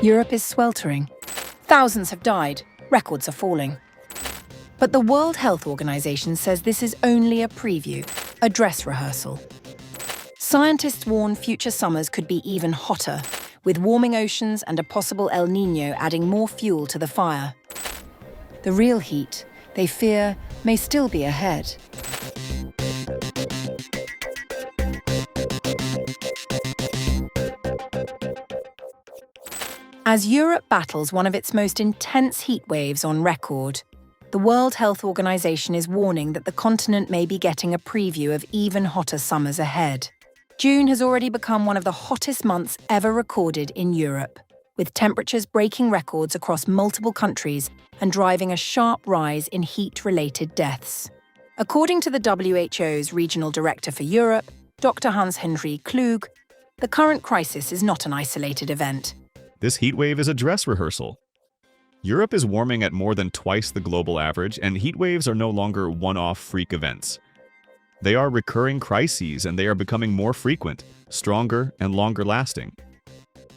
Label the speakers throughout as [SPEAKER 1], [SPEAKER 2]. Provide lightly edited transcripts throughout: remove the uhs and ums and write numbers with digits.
[SPEAKER 1] Europe is sweltering. Thousands have died. Records are falling. But the World Health Organization says this is only a preview, a dress rehearsal. Scientists warn future summers could be even hotter, with warming oceans and a possible El Niño adding more fuel to the fire. The real heat, they fear, may still be ahead. As Europe battles one of its most intense heat waves on record, the World Health Organization is warning that the continent may be getting a preview of even hotter summers ahead. June has already become one of the hottest months ever recorded in Europe, with temperatures breaking records across multiple countries and driving a sharp rise in heat-related deaths. According to the WHO's Regional Director for Europe, Dr. Hans-Henri Klug, the current crisis is not an isolated event.
[SPEAKER 2] This heat wave is a dress rehearsal. Europe is warming at more than twice the global average, and heat waves are no longer one-off freak events. They are recurring crises, and they are becoming more frequent, stronger, and longer-lasting.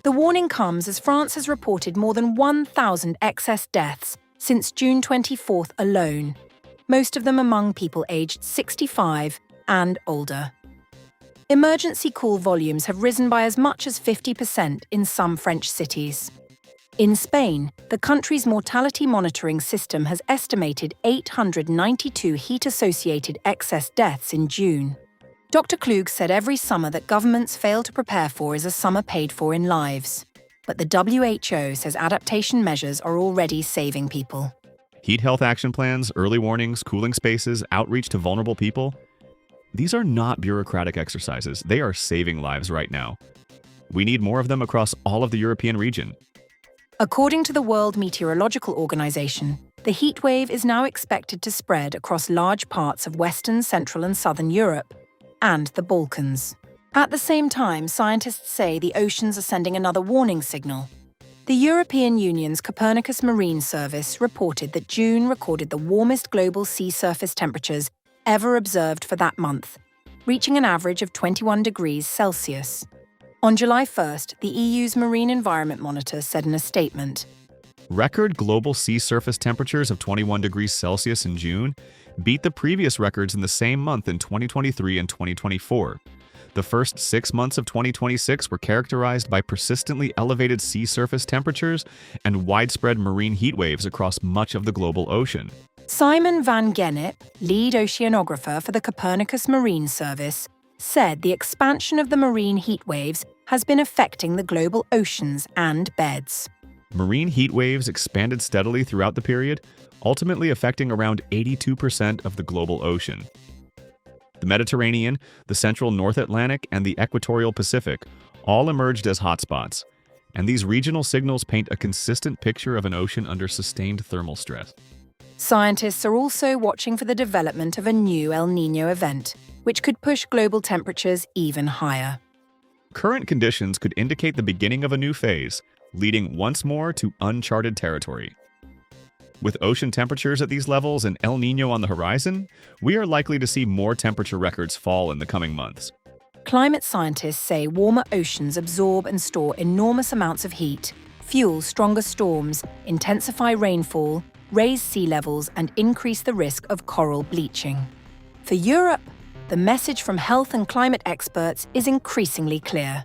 [SPEAKER 1] The warning comes as France has reported more than 1,000 excess deaths since June 24th alone, most of them among people aged 65 and older. Emergency call volumes have risen by as much as 50% in some French cities. In Spain, the country's mortality monitoring system has estimated 892 heat-associated excess deaths in June. Dr. Klug said every summer that governments fail to prepare for is a summer paid for in lives. But the WHO says adaptation measures are already saving people.
[SPEAKER 2] Heat health action plans, early warnings, cooling spaces, outreach to vulnerable people. These are not bureaucratic exercises. They are saving lives right now. We need more of them across all of the European region.
[SPEAKER 1] According to the World Meteorological Organization, the heat wave is now expected to spread across large parts of Western, Central and Southern Europe and the Balkans. At the same time, scientists say the oceans are sending another warning signal. The European Union's Copernicus Marine Service reported that June recorded the warmest global sea surface temperatures ever observed for that month, reaching an average of 21 degrees Celsius. On July 1st, the EU's Marine Environment Monitor said in a statement,
[SPEAKER 2] Record global sea surface temperatures of 21 degrees Celsius in June beat the previous records in the same month in 2023 and 2024. The first 6 months of 2026 were characterized by persistently elevated sea surface temperatures and widespread marine heat waves across much of the global ocean.
[SPEAKER 1] Simon van Gennep, lead oceanographer for the Copernicus Marine Service, said the expansion of the marine heat waves has been affecting the global oceans and beds.
[SPEAKER 2] Marine heat waves expanded steadily throughout the period, ultimately affecting around 82% of the global ocean. The Mediterranean, the central North Atlantic, and the equatorial Pacific all emerged as hotspots, and these regional signals paint a consistent picture of an ocean under sustained thermal stress.
[SPEAKER 1] Scientists are also watching for the development of a new El Niño event, which could push global temperatures even higher.
[SPEAKER 2] Current conditions could indicate the beginning of a new phase, leading once more to uncharted territory. With ocean temperatures at these levels and El Niño on the horizon, we are likely to see more temperature records fall in the coming months.
[SPEAKER 1] Climate scientists say warmer oceans absorb and store enormous amounts of heat, fuel stronger storms, intensify rainfall, raise sea levels, and increase the risk of coral bleaching. For Europe, the message from health and climate experts is increasingly clear.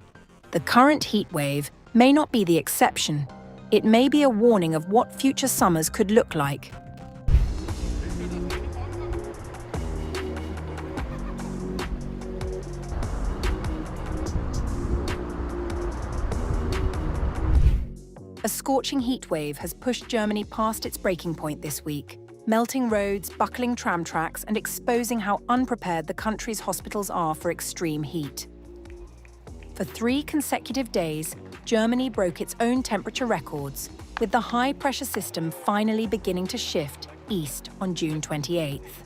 [SPEAKER 1] The current heat wave may not be the exception. It may be a warning of what future summers could look like. A scorching heat wave has pushed Germany past its breaking point this week, melting roads, buckling tram tracks, and exposing how unprepared the country's hospitals are for extreme heat. For 3 consecutive days, Germany broke its own temperature records, with the high-pressure system finally beginning to shift east on June 28th.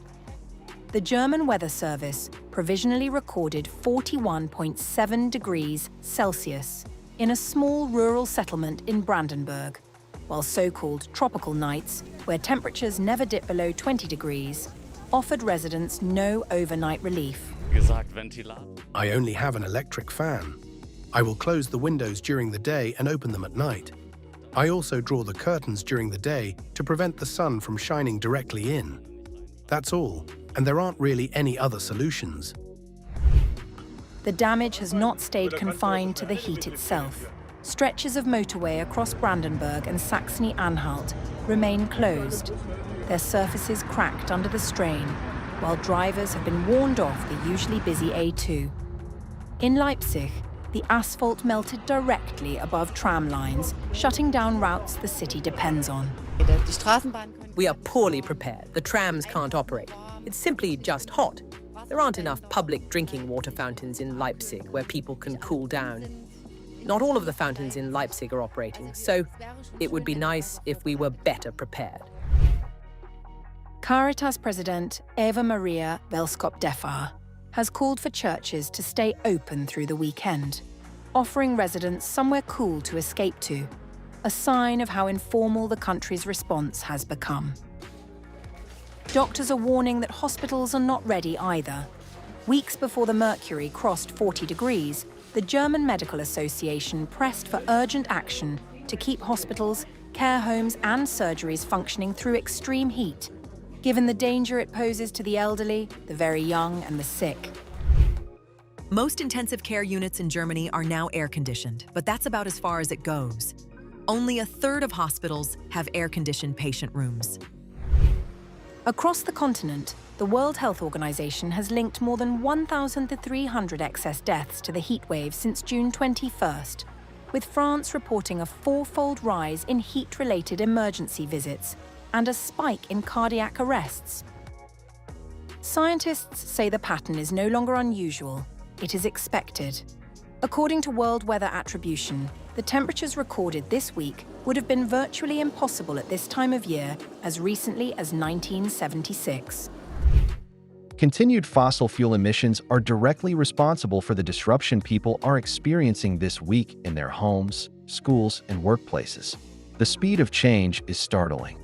[SPEAKER 1] The German Weather Service provisionally recorded 41.7 degrees Celsius in a small rural settlement in Brandenburg, while so-called tropical nights, where temperatures never dip below 20 degrees, offered residents no overnight relief.
[SPEAKER 3] I only have an electric fan. I will close the windows during the day and open them at night.
[SPEAKER 4] I also draw the curtains during the day to prevent the sun from shining directly in. That's all, and there aren't really any other solutions.
[SPEAKER 1] The damage has not stayed confined to the heat itself. Stretches of motorway across Brandenburg and Saxony-Anhalt remain closed, their surfaces cracked under the strain, while drivers have been warned off the usually busy A2. In Leipzig, the asphalt melted directly above tram lines, shutting down routes the city depends on.
[SPEAKER 5] We are poorly prepared. The trams can't operate. It's simply just hot. There aren't enough public drinking water fountains in Leipzig where people can cool down. Not all of the fountains in Leipzig are operating, so it would be nice if we were better prepared.
[SPEAKER 1] Caritas President Eva Maria Velskop-Defar has called for churches to stay open through the weekend, offering residents somewhere cool to escape to, a sign of how informal the country's response has become. Doctors are warning that hospitals are not ready either. Weeks before the mercury crossed 40 degrees, the German Medical Association pressed for urgent action to keep hospitals, care homes and surgeries functioning through extreme heat, given the danger it poses to the elderly, the very young and the sick.
[SPEAKER 6] Most intensive care units in Germany are now air-conditioned, but that's about as far as it goes. Only a third of hospitals have air-conditioned patient rooms.
[SPEAKER 1] Across the continent, the World Health Organization has linked more than 1,300 excess deaths to the heatwave since June 21st, with France reporting a fourfold rise in heat-related emergency visits and a spike in cardiac arrests. Scientists say the pattern is no longer unusual, it is expected. According to World Weather Attribution, the temperatures recorded this week would have been virtually impossible at this time of year as recently as 1976.
[SPEAKER 7] Continued fossil fuel emissions are directly responsible for the disruption people are experiencing this week in their homes, schools, and workplaces. The speed of change is startling.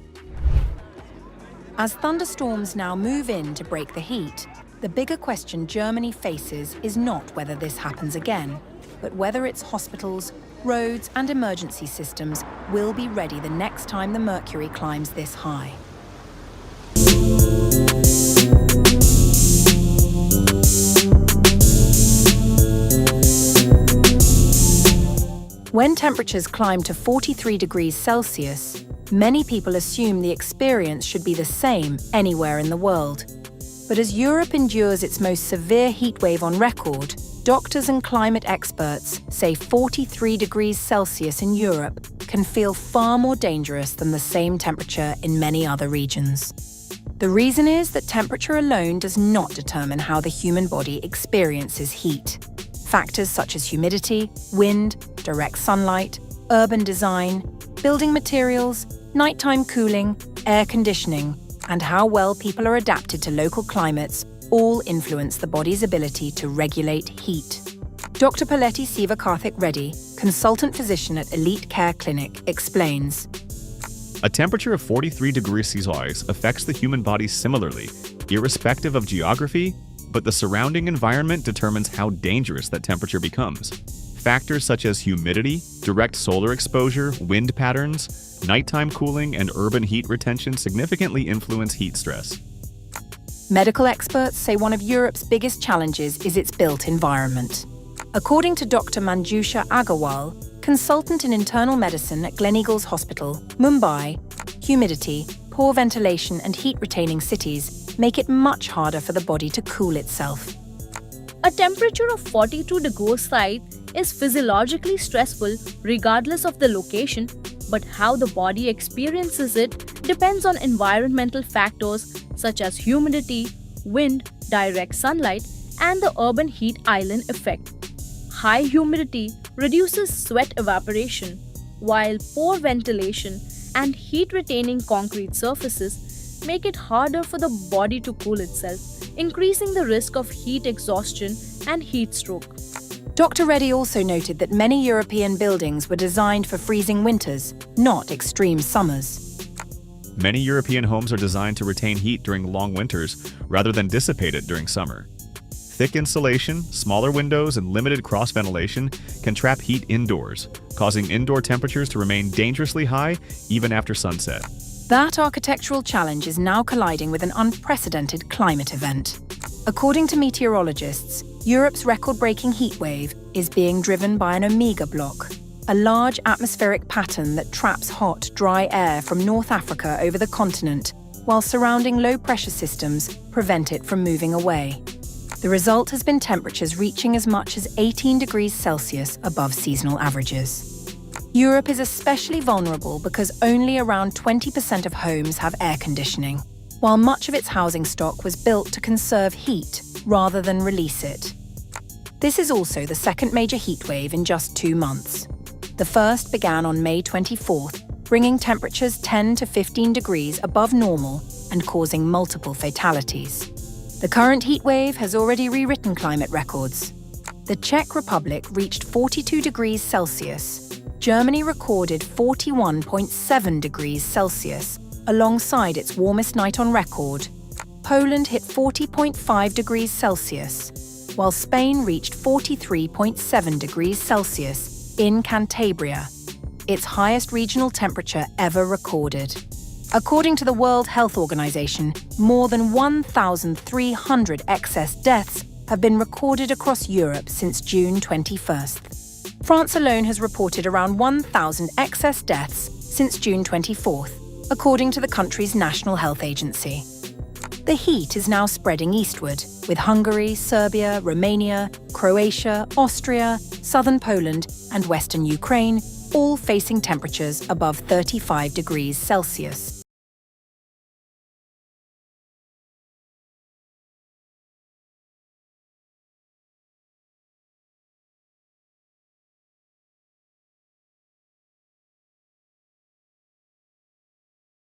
[SPEAKER 1] As thunderstorms now move in to break the heat, the bigger question Germany faces is not whether this happens again, but whether its hospitals, roads, and emergency systems will be ready the next time the mercury climbs this high. When temperatures climb to 43 degrees Celsius, many people assume the experience should be the same anywhere in the world. But as Europe endures its most severe heatwave on record, doctors and climate experts say 43 degrees Celsius in Europe can feel far more dangerous than the same temperature in many other regions. The reason is that temperature alone does not determine how the human body experiences heat. Factors such as humidity, wind, direct sunlight, urban design, building materials, nighttime cooling, air conditioning, and how well people are adapted to local climates all influence the body's ability to regulate heat. Dr. Paletti Sivakarthik Reddy, consultant physician at Elite Care Clinic, explains.
[SPEAKER 2] A temperature of 43 degrees Celsius affects the human body similarly, irrespective of geography, but the surrounding environment determines how dangerous that temperature becomes. Factors such as humidity, direct solar exposure, wind patterns, nighttime cooling, and urban heat retention significantly influence heat stress.
[SPEAKER 1] Medical experts say one of Europe's biggest challenges is its built environment. According to Dr. Manjusha Agarwal, consultant in internal medicine at Gleneagles Hospital, Mumbai, humidity, poor ventilation, and heat-retaining cities make it much harder for the body to cool itself.
[SPEAKER 8] A temperature of 42 degrees Celsius is physiologically stressful regardless of the location, but how the body experiences it depends on environmental factors such as humidity, wind, direct sunlight, and the urban heat island effect. High humidity reduces sweat evaporation, while poor ventilation and heat-retaining concrete surfaces make it harder for the body to cool itself, increasing the risk of heat exhaustion and heat stroke.
[SPEAKER 1] Dr. Reddy also noted that many European buildings were designed for freezing winters, not extreme summers.
[SPEAKER 2] Many European homes are designed to retain heat during long winters rather than dissipate it during summer. Thick insulation, smaller windows, and limited cross-ventilation can trap heat indoors, causing indoor temperatures to remain dangerously high even after sunset.
[SPEAKER 1] That architectural challenge is now colliding with an unprecedented climate event. According to meteorologists, Europe's record-breaking heatwave is being driven by an omega block, a large atmospheric pattern that traps hot, dry air from North Africa over the continent, while surrounding low-pressure systems prevent it from moving away. The result has been temperatures reaching as much as 18 degrees Celsius above seasonal averages. Europe is especially vulnerable because only around 20% of homes have air conditioning, while much of its housing stock was built to conserve heat rather than release it. This is also the second major heatwave in just 2 months. The first began on May 24th, bringing temperatures 10 to 15 degrees above normal and causing multiple fatalities. The current heatwave has already rewritten climate records. The Czech Republic reached 42 degrees Celsius. Germany recorded 41.7 degrees Celsius, alongside its warmest night on record. Poland hit 40.5 degrees Celsius, while Spain reached 43.7 degrees Celsius in Cantabria, its highest regional temperature ever recorded. According to the World Health Organization, more than 1,300 excess deaths have been recorded across Europe since June 21st. France alone has reported around 1,000 excess deaths since June 24th, according to the country's National Health Agency. The heat is now spreading eastward, with Hungary, Serbia, Romania, Croatia, Austria, southern Poland, and western Ukraine all facing temperatures above 35 degrees Celsius.